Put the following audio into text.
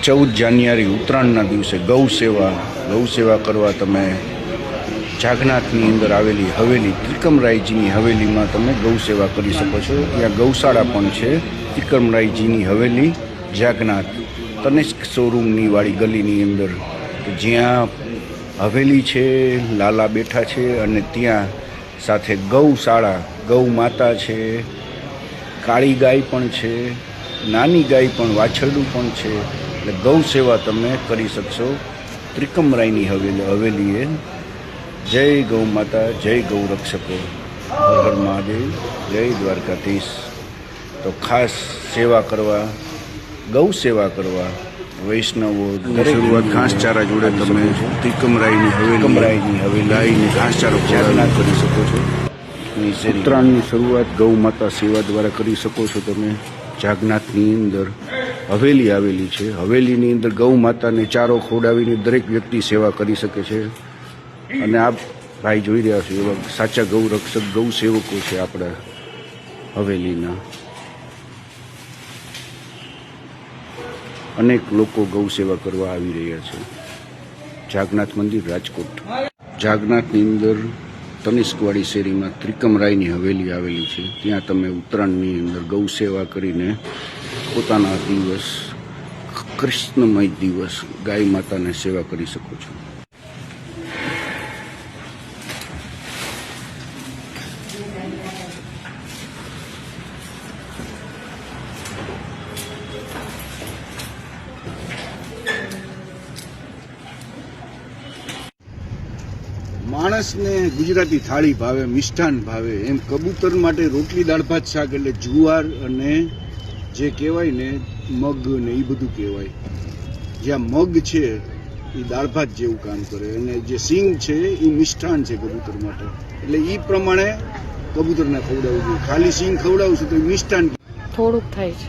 14 જાન્યુઆરી ઉત્તરાયણના દિવસે ગૌ સેવા કરવા તમે જાગનાથની અંદર આવેલી હવેલી ત્રિકમરાયજીની હવેલીમાં તમે ગૌ સેવા કરી શકો છો। ત્યાં ગૌશાળા પણ છે। ત્રિકમરાયજીની હવેલી જાગનાથ તનિષ્ક શોરૂમની વાળી ગલીની અંદર જ્યાં હવેલી છે, લાલા બેઠા છે અને ત્યાં સાથે ગૌશાળા, ગૌ માતા છે, કાળી ગાય પણ છે, નાની ગાય પણ, વાછરડું પણ છે। એટલે ગૌ સેવા તમે કરી શકશો ત્રિકમરાયની હવેલીએ। જય ગૌ માતા, જય ગૌ રક્ષકો, હર હર મહાદેવ, જય દ્વારકાધીશ। તો ખાસ સેવા કરવા, ગૌ સેવા કરવા વૈષ્ણવો શરૂઆત ઘાસચારા જોડે તમે ત્રિકમરાયની હવેલી લાવીને ઘાસચારો જાગનાથ કરી શકો છો। ઉત્તરાયણની શરૂઆત ગૌ માતા સેવા દ્વારા કરી શકો છો તમે। જાગનાથની અંદર હવેલી આવેલી છે। હવેલીની અંદર ગૌ માતાને ચારો ખવડાવીને દરેક વ્યક્તિ સેવા કરી શકે છે। અને આપ ભાઈ જોઈ રહ્યા છો એવા સાચા ગૌ રક્ષક, ગૌ સેવકો છે આપણા હવેલીના। અનેક લોકો ગૌ સેવા કરવા આવી રહ્યા છે। જાગનાથ મંદિર, રાજકોટ। જાગનાથની અંદર તનિષ્કવાડી શેરીમાં ત્રિકમરાયની હવેલી આવેલી છે। ત્યાં તમે ઉત્તરાયણની અંદર ગૌ સેવા કરીને પોતાના દિવસ, કૃષ્ણમય દિવસ, ગાય માતાને સેવા કરી શકો છો। માણસને ગુજરાતી થાળી ભાવે, મિષ્ટાન ભાવે, એમ કબૂતર માટે રોટલી, દાળ ભાત, શાક એટલે જુવાર અને જે કહેવાય ને મગ ને એ બધું કહેવાય। જ્યાં મગ છે એ દાળ ભાત જેવું કામ કરે અને જે સિંગ છે એ મિષ્ટાન છે કબૂતર માટે। એટલે એ પ્રમાણે કબૂતરને ખવડાવવું જોઈએ। ખાલી સિંગ ખવડાવશું તો મિષ્ટાન થોડુંક થાય છે।